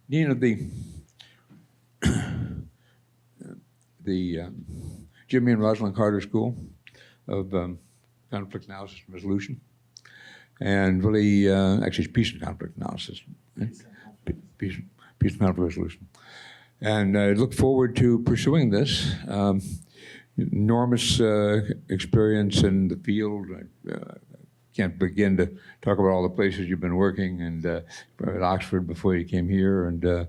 dean of the Jimmy and Rosalynn Carter School of Conflict Analysis and Resolution, and really, actually, it's Peace and Conflict Analysis, Peace and Conflict Resolution. And I look forward to pursuing this. Enormous experience in the field. Can't begin to talk about all the places you've been working, and at Oxford before you came here, and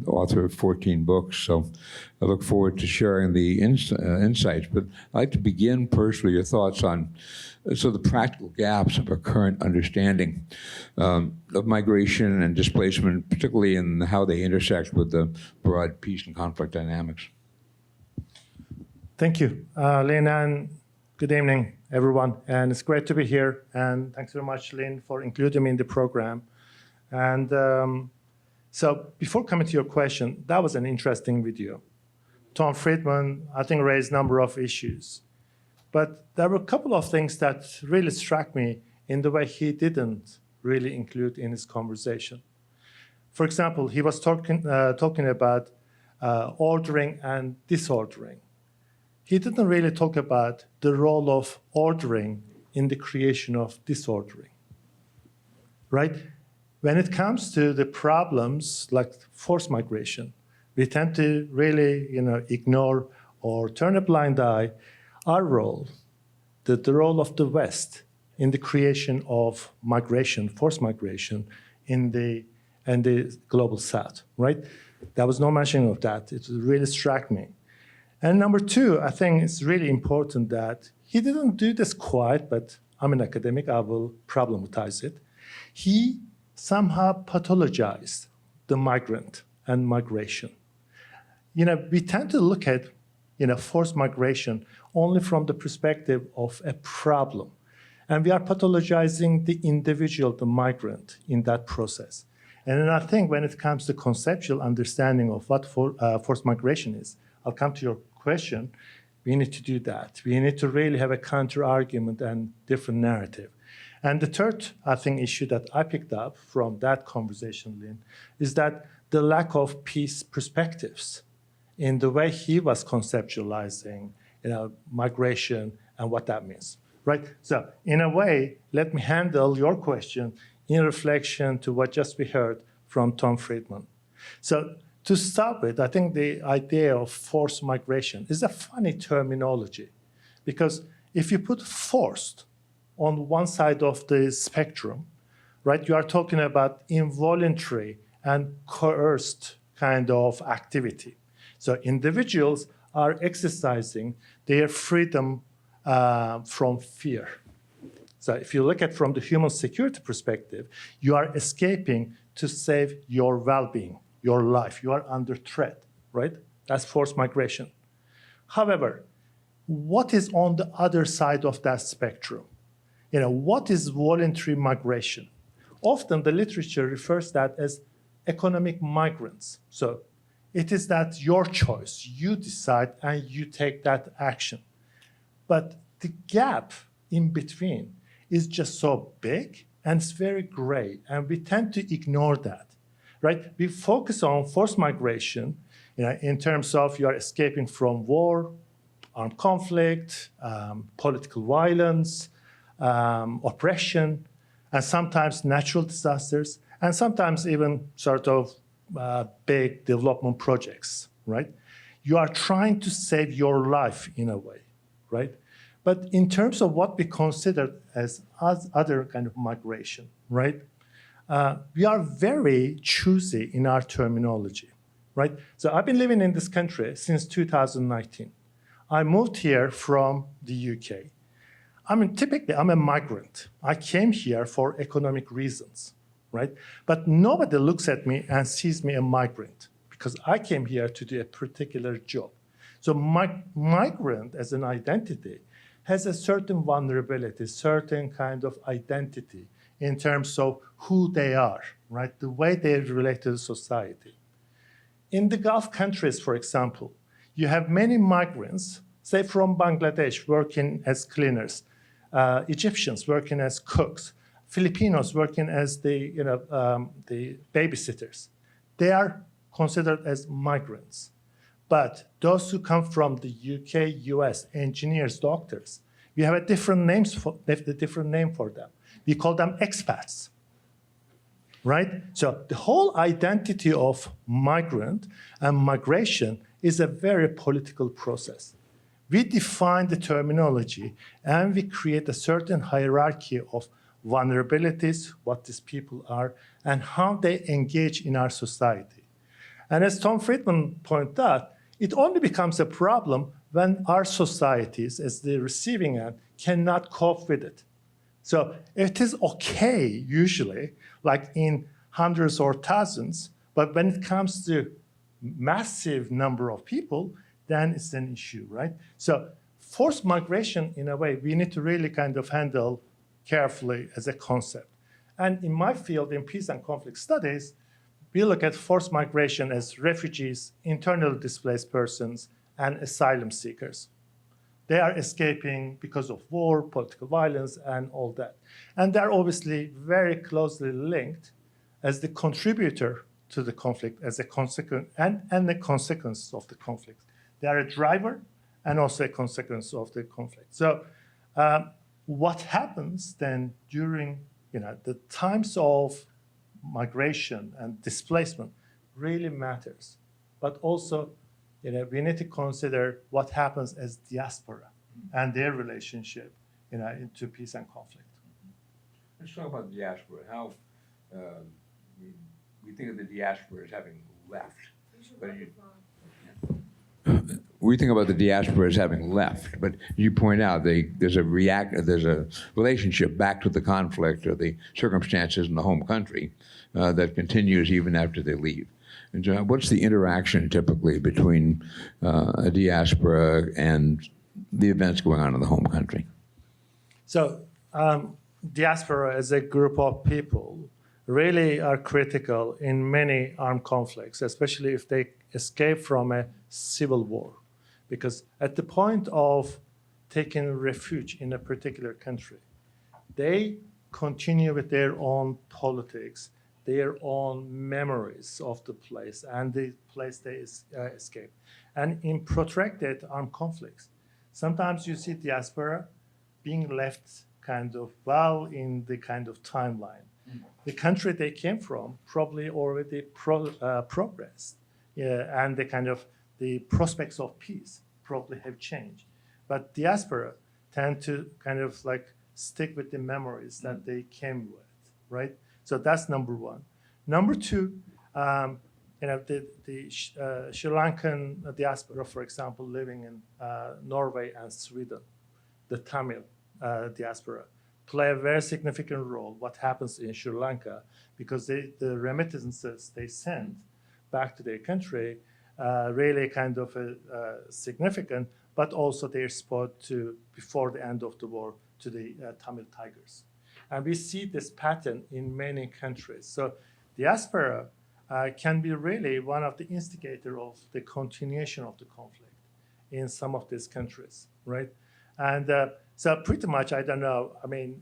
author of 14 books. So I look forward to sharing the insights. But I'd like to begin personally your thoughts on the practical gaps of our current understanding of migration and displacement, particularly in how they intersect with the broad peace and conflict dynamics. Thank you, Lynn, and good evening, everyone. And it's great to be here. And thanks very much, Lynn, for including me in the program. And so before coming to your question, that was an interesting video. Tom Friedman, I think, raised a number of issues. But there were a couple of things that really struck me in the way he didn't really include in his conversation. For example, he was talking about ordering and disordering. He didn't really talk about the role of ordering in the creation of disordering, right? When it comes to the problems like forced migration, we tend to really, ignore or turn a blind eye our role, the role of the West in the creation of migration, forced migration in the global South, right? There was no mention of that. It really struck me. And number two, I think it's really important that he didn't do this quite, but I'm an academic, I will problematize it. He somehow pathologized the migrant and migration. We tend to look at, forced migration only from the perspective of a problem. And we are pathologizing the individual, the migrant, in that process. And then I think when it comes to conceptual understanding of what forced migration is, I'll come to your question, we need to do that. We need to really have a counter-argument and different narrative. And the third, I think, issue that I picked up from that conversation, Lynn, is that the lack of peace perspectives in the way he was conceptualizing migration and what that means, right? So in a way, let me handle your question in reflection to what just we heard from Tom Friedman. So to start with, I think the idea of forced migration is a funny terminology, because if you put forced on one side of the spectrum, right, you are talking about involuntary and coerced kind of activity. So individuals are exercising their freedom from fear. So if you look at from the human security perspective, you are escaping to save your well-being, your life. You are under threat, right? That's forced migration. However, what is on the other side of that spectrum? What is voluntary migration? Often the literature refers that as economic migrants. So it is that your choice, you decide and you take that action. But the gap in between is just so big and it's very gray, and we tend to ignore that. Right? We focus on forced migration, in terms of you are escaping from war, armed conflict, political violence, oppression, and sometimes natural disasters, and sometimes even sort of big development projects, right? You are trying to save your life in a way, right? But in terms of what we consider as other kind of migration, right? We are very choosy in our terminology, right? So I've been living in this country since 2019. I moved here from the UK. Typically, I'm a migrant. I came here for economic reasons, right? But nobody looks at me and sees me a migrant because I came here to do a particular job. So migrant as an identity has a certain vulnerability, certain kind of identity in terms of who they are, right? The way they relate to the society. In the Gulf countries, for example, you have many migrants, say from Bangladesh, working as cleaners, Egyptians working as cooks, Filipinos working as the babysitters. they are considered as migrants. But those who come from the UK, US, engineers, doctors, we have a different name for them. We call them expats, right? So the whole identity of migrant and migration is a very political process. We define the terminology and we create a certain hierarchy of vulnerabilities, what these people are, and how they engage in our society. And as Tom Friedman pointed out, it only becomes a problem when our societies, as the receiving end, cannot cope with it. So it is okay, usually, like in hundreds or thousands, but when it comes to massive number of people, then it's an issue, right? So forced migration, in a way, we need to really kind of handle carefully as a concept. And in my field, in peace and conflict studies, we look at forced migration as refugees, internally displaced persons, and asylum seekers. They are escaping because of war, political violence, and all that. And they're obviously very closely linked as the contributor to the conflict, as a consequence, and the consequence of the conflict. They are a driver and also a consequence of the conflict. So what happens then during the times of migration and displacement really matters. But also, we need to consider what happens as diaspora and their relationship, into peace and conflict. Let's talk about diaspora. How we think of the diaspora as having left, but we think about the diaspora as having left. But you point out there's a relationship back to the conflict or the circumstances in the home country that continues even after they leave. And so what's the interaction typically between a diaspora and the events going on in the home country? So diaspora as a group of people really are critical in many armed conflicts, especially if they escape from a civil war. Because at the point of taking refuge in a particular country, they continue with their own politics, their own memories of the place and the place they escape. And in protracted armed conflicts, sometimes you see diaspora being left kind of well in the kind of timeline. The country they came from probably already progressed, and the prospects of peace probably have changed. But diaspora tend to kind of like stick with the memories that they came with, right? So that's number one. Number two, the Sri Lankan diaspora, for example, living in Norway and Sweden, the Tamil diaspora, play a very significant role what happens in Sri Lanka, because the remittances they send back to their country really kind of significant, but also their support to, before the end of the war, to the Tamil Tigers. And we see this pattern in many countries. So diaspora can be really one of the instigators of the continuation of the conflict in some of these countries, right? And so pretty much, I don't know, I mean,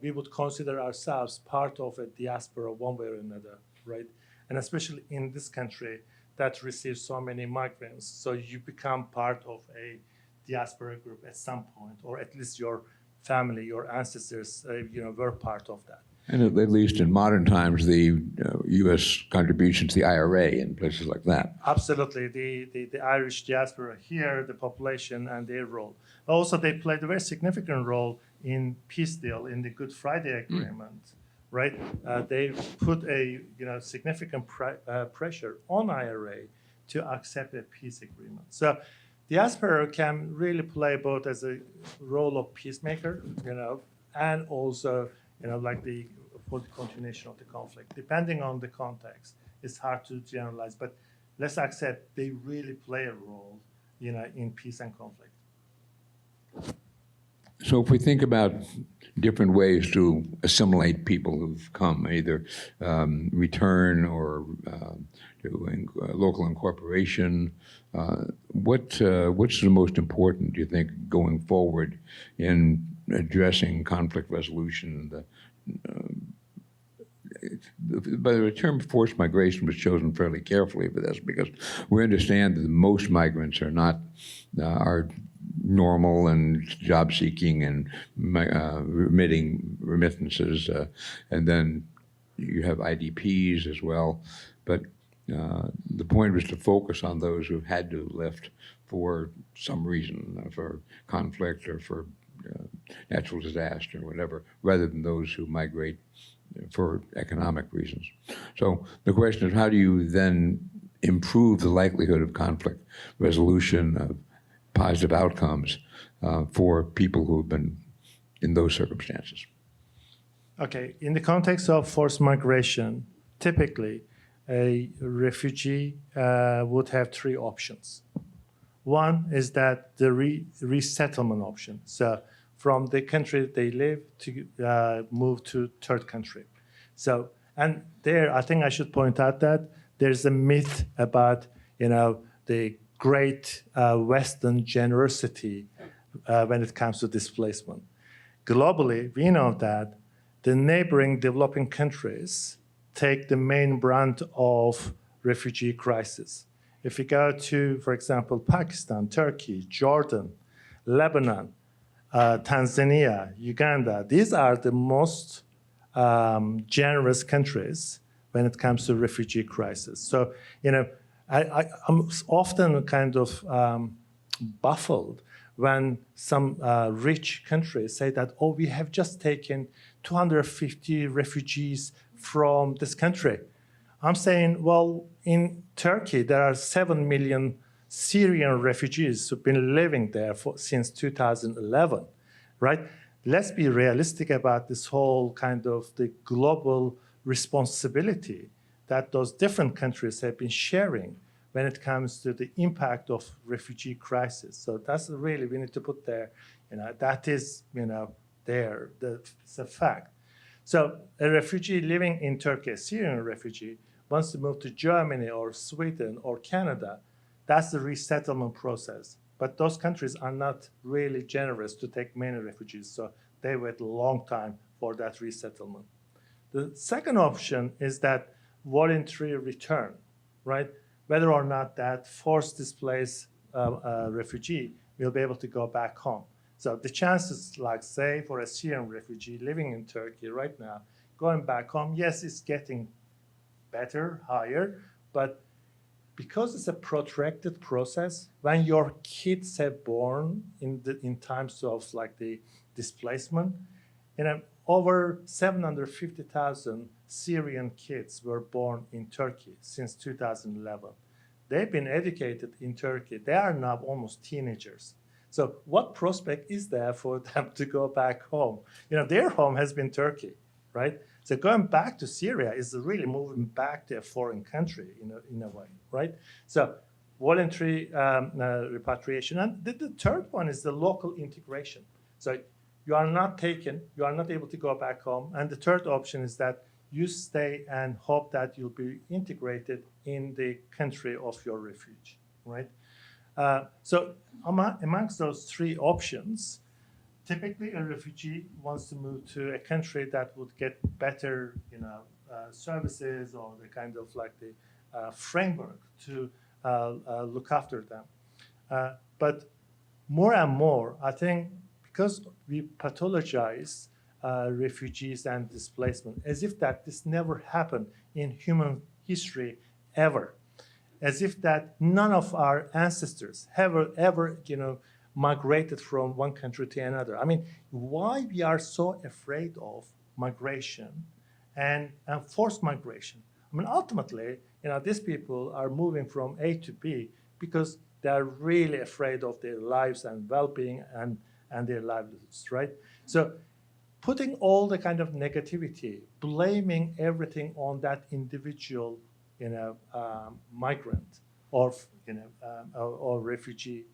we would consider ourselves part of a diaspora one way or another, right? And especially in this country that receives so many migrants. So you become part of a diaspora group at some point, or at least your family, your ancestors, were part of that. And at least in modern times, the U.S. contribution to the IRA and places like that. Absolutely. The Irish diaspora here, the population and their role. Also, they played a very significant role in peace deal, in the Good Friday Agreement, right? They put a significant pressure on IRA to accept a peace agreement. So diaspora can really play both as a role of peacemaker, and also, for the continuation of the conflict. Depending on the context, it's hard to generalize, but let's accept they really play a role, in peace and conflict. So if we think about different ways to assimilate people who've come, either return or doing local incorporation, what's the most important, do you think, going forward in addressing conflict resolution, by the term forced migration was chosen fairly carefully for this because we understand that most migrants are not are normal and job seeking and remitting remittances, and then you have IDPs as well. But the point was to focus on those who had to lift for some reason, for conflict or for natural disaster or whatever, rather than those who migrate for economic reasons. So the question is, how do you then improve the likelihood of conflict resolution, of positive outcomes for people who have been in those circumstances? Okay, in the context of forced migration, typically a refugee would have three options. One is that the resettlement option. So from the country they live to move to third country. So, and there, I think I should point out that there's a myth about, the great Western generosity when it comes to displacement. Globally, we know that the neighboring developing countries take the main brunt of refugee crisis. If you go to, for example, Pakistan, Turkey, Jordan, Lebanon, Tanzania, Uganda, these are the most generous countries when it comes to refugee crisis. So, I'm often kind of baffled when some rich countries say that, oh, we have just taken 250 refugees from this country. I'm saying, well, in Turkey, there are 7 million Syrian refugees who've been living there since 2011, right? Let's be realistic about this whole kind of the global responsibility that those different countries have been sharing when it comes to the impact of refugee crisis. So that's really, we need to put there, that is, there, it's a fact. So a refugee living in Turkey, a Syrian refugee, wants to move to Germany or Sweden or Canada, that's the resettlement process. But those countries are not really generous to take many refugees, so they wait a long time for that resettlement. The second option is that voluntary return, right? Whether or not that forced displaced refugee will be able to go back home. So the chances, like say, for a Syrian refugee living in Turkey right now, going back home, yes, it's getting better, higher, but because it's a protracted process, when your kids have born in times of like the displacement, over 750,000 Syrian kids were born in Turkey since 2011. They've been educated in Turkey. They are now almost teenagers. So what prospect is there for them to go back home? Their home has been Turkey, right? So going back to Syria is really moving back to a foreign country in a way, right? So voluntary repatriation. And the third one is the local integration. So you are not able to go back home. And the third option is that you stay and hope that you'll be integrated in the country of your refuge, right? So amongst those three options, typically a refugee wants to move to a country that would get better, services or the kind of like the framework to look after them. But more and more, I think, because we pathologize refugees and displacement as if that this never happened in human history ever, as if that none of our ancestors have ever migrated from one country to another. I mean, why we are so afraid of migration and forced migration? I mean, ultimately, these people are moving from A to B because they're really afraid of their lives and well-being and their livelihoods, right? So putting all the kind of negativity, blaming everything on that individual, migrant or refugee,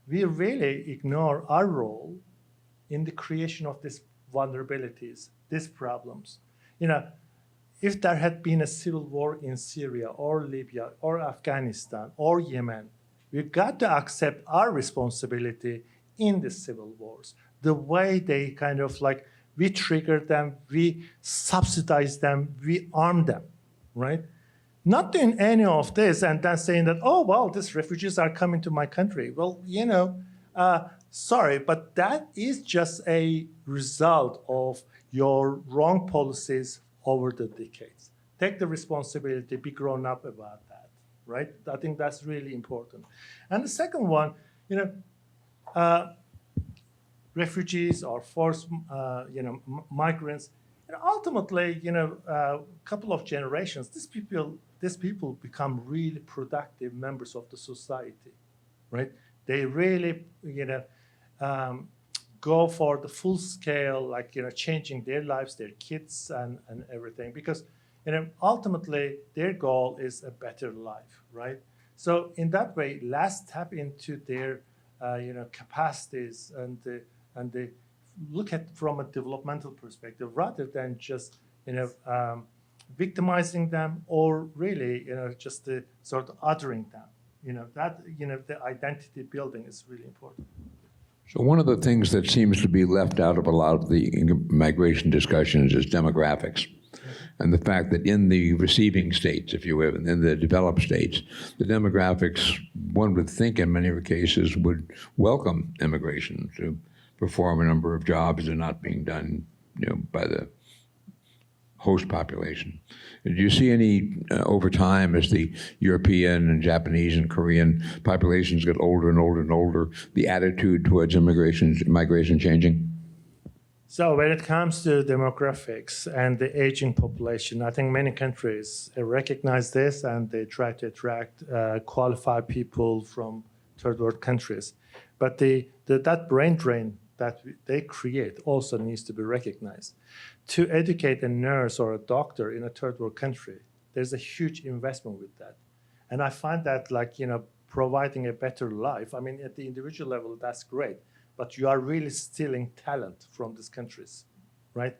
we really ignore our role in the creation of these vulnerabilities, these problems. If there had been a civil war in Syria or Libya or Afghanistan or Yemen, we've got to accept our responsibility in the civil wars, the way they kind of like we trigger them, we subsidize them, we arm them, right? Not doing any of this and then saying that, oh, well, these refugees are coming to my country. Well, sorry, but that is just a result of your wrong policies over the decades. Take the responsibility, be grown up about that, right? I think that's really important. And the second one, refugees or forced, migrants, ultimately, a couple of generations, these people become really productive members of the society, right? They really, go for the full scale, changing their lives, their kids, and everything, because, ultimately their goal is a better life, right? So in that way, let's tap into their, capacities and they look at from a developmental perspective rather than just, victimizing them or really, just sort of othering them. The identity building is really important. So one of the things that seems to be left out of a lot of the migration discussions is demographics. And the fact that in the receiving states, if you will, and in the developed states, the demographics, one would think in many cases, would welcome immigration to perform a number of jobs that are not being done, by the host population. Do you see any, over time, as the European and Japanese and Korean populations get older and older and older, the attitude towards migration changing? So when it comes to demographics and the aging population, I think many countries recognize this and they try to attract qualified people from third world countries. But that brain drain that they create also needs to be recognized. To educate a nurse or a doctor in a third world country, there's a huge investment with that. And I find that providing a better life, I mean, at the individual level, that's great, but you are really stealing talent from these countries, right?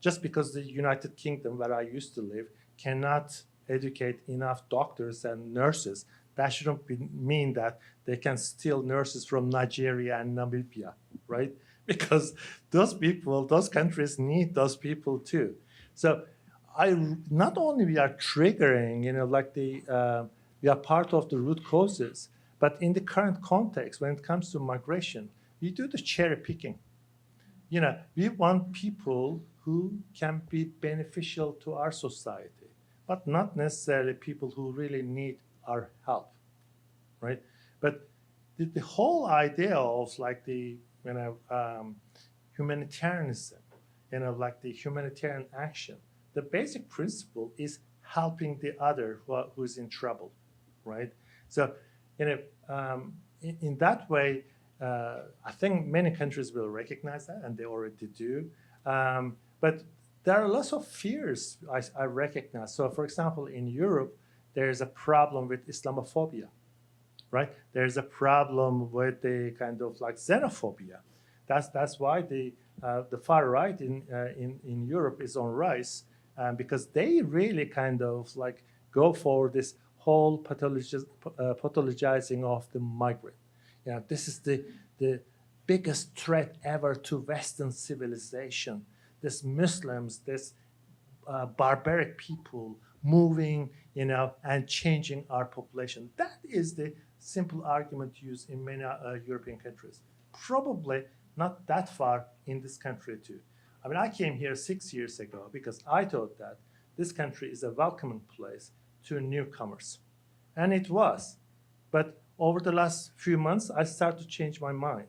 Just because the United Kingdom, where I used to live, cannot educate enough doctors and nurses, that shouldn't mean that they can steal nurses from Nigeria and Namibia, right? Because those countries need those people too. So not only we are triggering, we are part of the root causes, but in the current context, when it comes to migration, we do the cherry picking. We want people who can be beneficial to our society, but not necessarily people who really need our help, right? But the whole idea of humanitarianism, the humanitarian action, the basic principle is helping the other who's in trouble, right? So, in that way, I think many countries will recognize that, and they already do. But there are lots of fears I recognize. So, for example, in Europe, there's a problem with Islamophobia, right? There's a problem with the kind of xenophobia. That's why the far right in Europe is on rise, because they really kind of go for this whole pathologizing of the migrant. This is the biggest threat ever to Western civilization. This Muslims, this barbaric people moving, and changing our population. That is the simple argument used in many European countries. Probably not that far in this country too. I mean, I came here 6 years ago because I thought that this country is a welcoming place to newcomers. And it was. But over the last few months, I started to change my mind.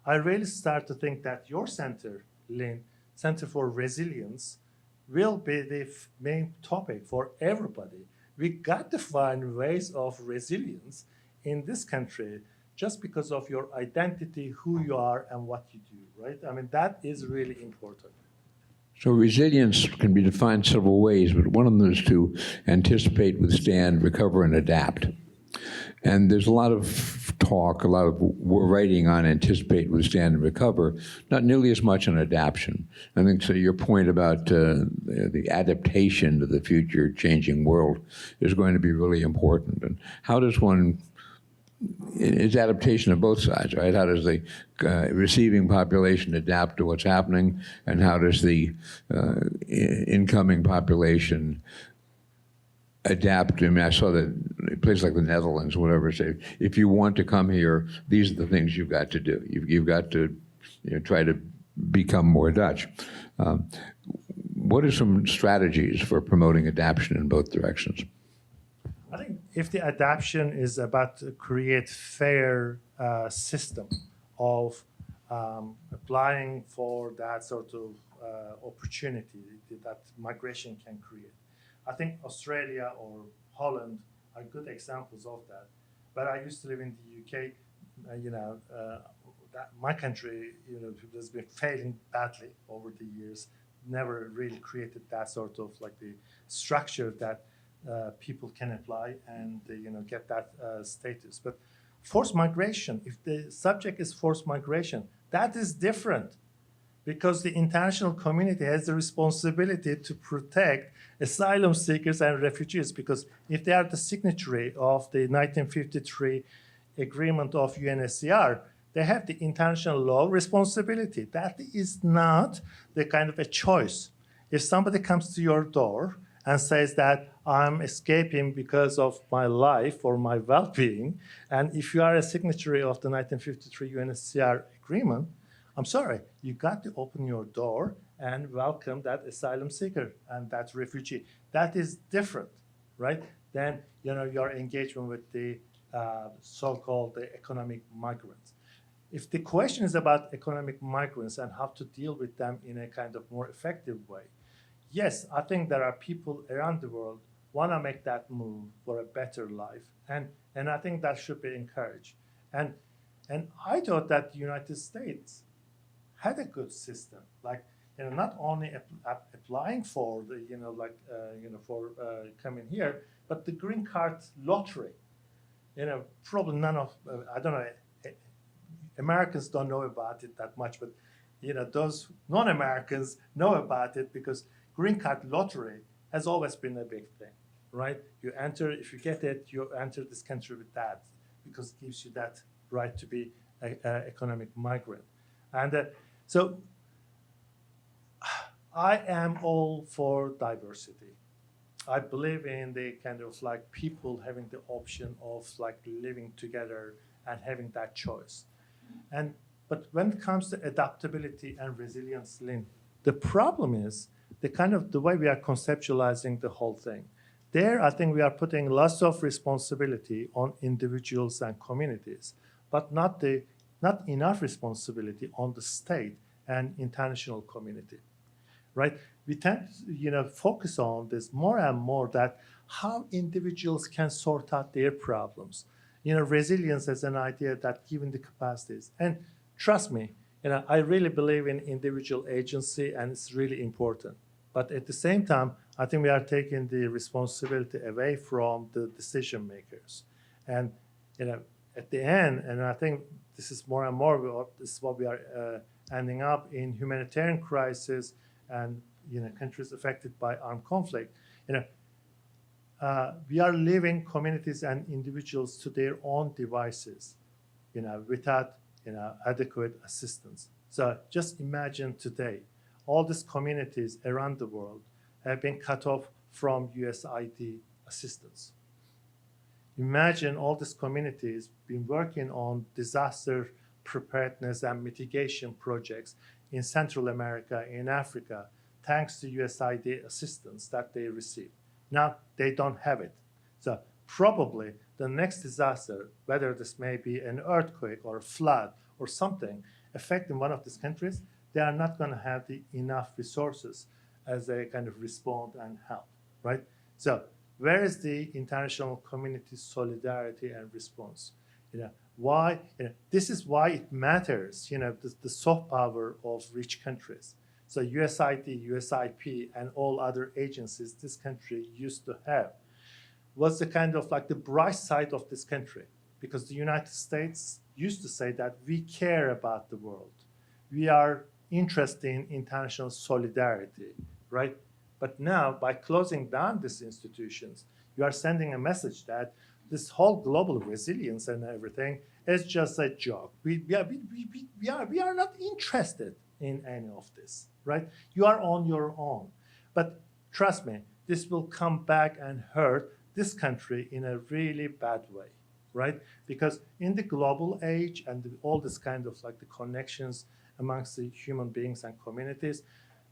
I really start to think that your center, Lynn, Center for Resilience, will be the main topic for everybody. We got to find ways of resilience in this country just because of your identity, who you are, and what you do, right? I mean, that is really important. So resilience can be defined several ways, but one of them is to anticipate, withstand, recover, and adapt. And there's a lot of talk, a lot of writing on anticipate, withstand, and recover, not nearly as much on adaptation. I think so your point about the adaptation to the future changing world is going to be really important. And how does one it's adaptation of both sides, right? How does the receiving population adapt to what's happening, and how does the incoming population adapt? I mean, I saw that places like the Netherlands, whatever, say, if you want to come here, these are the things you've got to do. You've got to try to become more Dutch. What are some strategies for promoting adaptation in both directions? I think if the adaptation is about to create fair system of applying for that sort of opportunity that migration can create, I think Australia or Holland are good examples of that. But I used to live in the UK, that my country, has been failing badly over the years. Never really created that sort of like the structure that people can apply and get that status. But forced migration, if the subject is forced migration, that is different, because the international community has the responsibility to protect asylum seekers and refugees, because if they are the signatory of the 1953 agreement of UNHCR, they have the international law responsibility. That is not the kind of a choice. If somebody comes to your door and says that I'm escaping because of my life or my well-being, and if you are a signatory of the 1953 UNHCR agreement, I'm sorry, you got to open your door and welcome that asylum seeker and that refugee. That is different, right, than your engagement with the so-called economic migrants. If the question is about economic migrants and how to deal with them in a kind of more effective way, yes, I think there are people around the world want to make that move for a better life, and I think that should be encouraged. And I thought that the United States had a good system, like not only applying for the for coming here, but the green card lottery. Probably none of I don't know. Americans don't know about it that much, but those non-Americans know about it, because green card lottery has always been a big thing, right? You enter, if you get it, you enter this country with that, because it gives you that right to be an economic migrant. And so I am all for diversity. I believe in the kind of like people having the option of like living together and having that choice. But when it comes to adaptability and resilience, Lynn, the problem is the way we are conceptualizing the whole thing. There, I think we are putting lots of responsibility on individuals and communities, but not enough responsibility on the state and international community, right? We tend to focus on this more and more, that how individuals can sort out their problems. Resilience as an idea that given the capacities. And trust me, I really believe in individual agency, and it's really important. But at the same time, I think we are taking the responsibility away from the decision makers. And at the end, and I think this is more and more, this is what we are ending up in humanitarian crisis and countries affected by armed conflict. We are leaving communities and individuals to their own devices, without adequate assistance. So just imagine today, all these communities around the world have been cut off from USAID assistance. Imagine all these communities been working on disaster preparedness and mitigation projects in Central America, in Africa, thanks to USAID assistance that they receive. Now they don't have it. So probably the next disaster, whether this may be an earthquake or a flood or something affecting one of these countries, they are not going to have the enough resources as they kind of respond and help, right? So where is the international community solidarity and response? Why? This is why it matters, the soft power of rich countries. So USAID, USIP, and all other agencies this country used to have was the kind of like the bright side of this country, because the United States used to say that we care about the world. We are interested in international solidarity, right? But now, by closing down these institutions, you are sending a message that this whole global resilience and everything is just a joke. We are not interested in any of this, right? You are on your own. But trust me, this will come back and hurt this country in a really bad way, right? Because in the global age and all this kind of like the connections amongst the human beings and communities,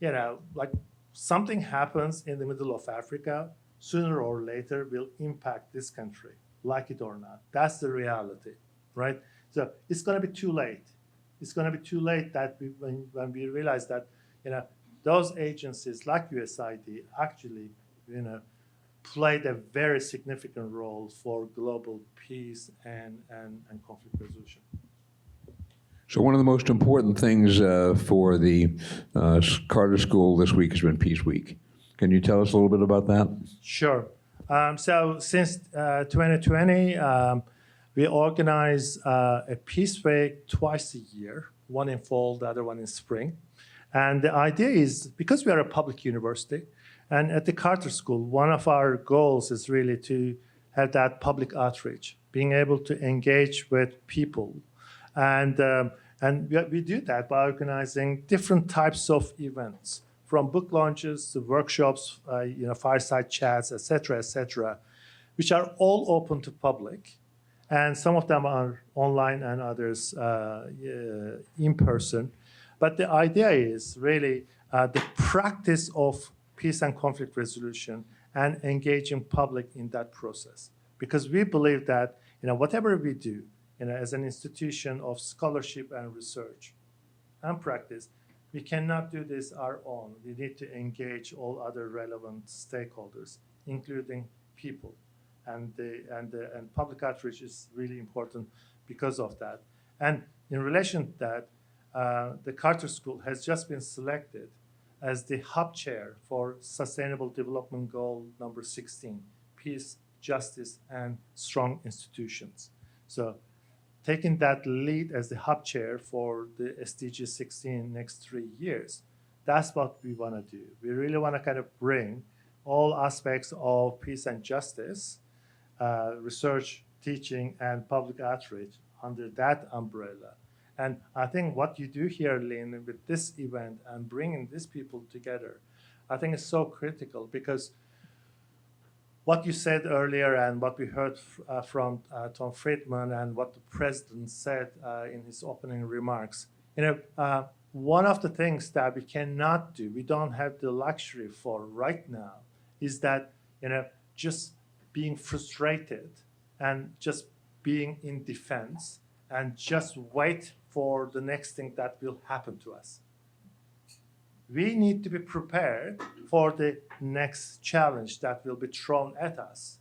you know, like something happens in the middle of Africa, sooner or later will impact this country, like it or not. That's the reality, right? So it's going to be too late. It's going to be too late that when we realize that, you know, those agencies like USAID actually, you know, played a very significant role for global peace and conflict resolution. So one of the most important things for the Carter School this week has been Peace Week. Can you tell us a little bit about that? Sure. So since 2020, we organize a Peace Week twice a year, one in fall, the other one in spring. And the idea is, because we are a public university, and at the Carter School, one of our goals is really to have that public outreach, being able to engage with people. And we do that by organizing different types of events, from book launches to workshops, you know, fireside chats, et cetera, which are all open to public. And some of them are online and others in person. But the idea is really the practice of peace and conflict resolution and engaging public in that process. Because we believe that, you know, whatever we do, you know, as an institution of scholarship and research and practice, we cannot do this our own. We need to engage all other relevant stakeholders, including people. And public outreach is really important because of that. And in relation to that, the Carter School has just been selected as the hub chair for Sustainable Development Goal number 16, peace, justice, and strong institutions. So taking that lead as the hub chair for the SDG 16 next 3 years, that's what we want to do. We really want to kind of bring all aspects of peace and justice, research, teaching, and public outreach under that umbrella. And I think what you do here, Lynn, with this event and bringing these people together, I think is so critical, because what you said earlier and what we heard from Tom Friedman and what the president said in his opening remarks, you know, one of the things that we cannot do, we don't have the luxury for right now, is that, you know, just being frustrated and just being in defense and just wait for the next thing that will happen to us. We need to be prepared for the next challenge that will be thrown at us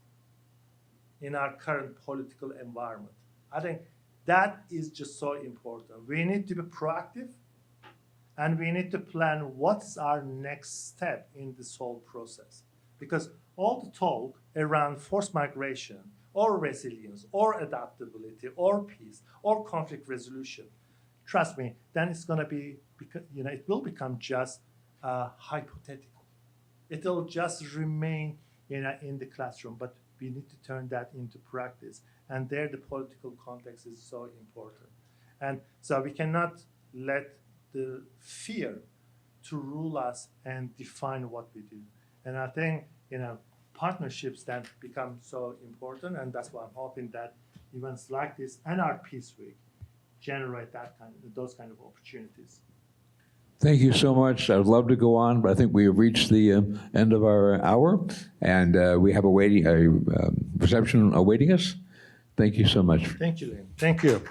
in our current political environment. I think that is just so important. We need to be proactive, and we need to plan what's our next step in this whole process. Because all the talk around forced migration or resilience or adaptability or peace or conflict resolution, trust me, then it's going to be, you know, it will become just hypothetical. It will just remain, you know, in the classroom, but we need to turn that into practice. And there the political context is so important. And so we cannot let the fear to rule us and define what we do. And I think, you know, partnerships then become so important, and that's why I'm hoping that events like this and our Peace Week generate those kind of opportunities. Thank you so much. I would love to go on, but I think we have reached the end of our hour, and we have a reception awaiting us. Thank you so much. Thank you, Lynn. Thank you.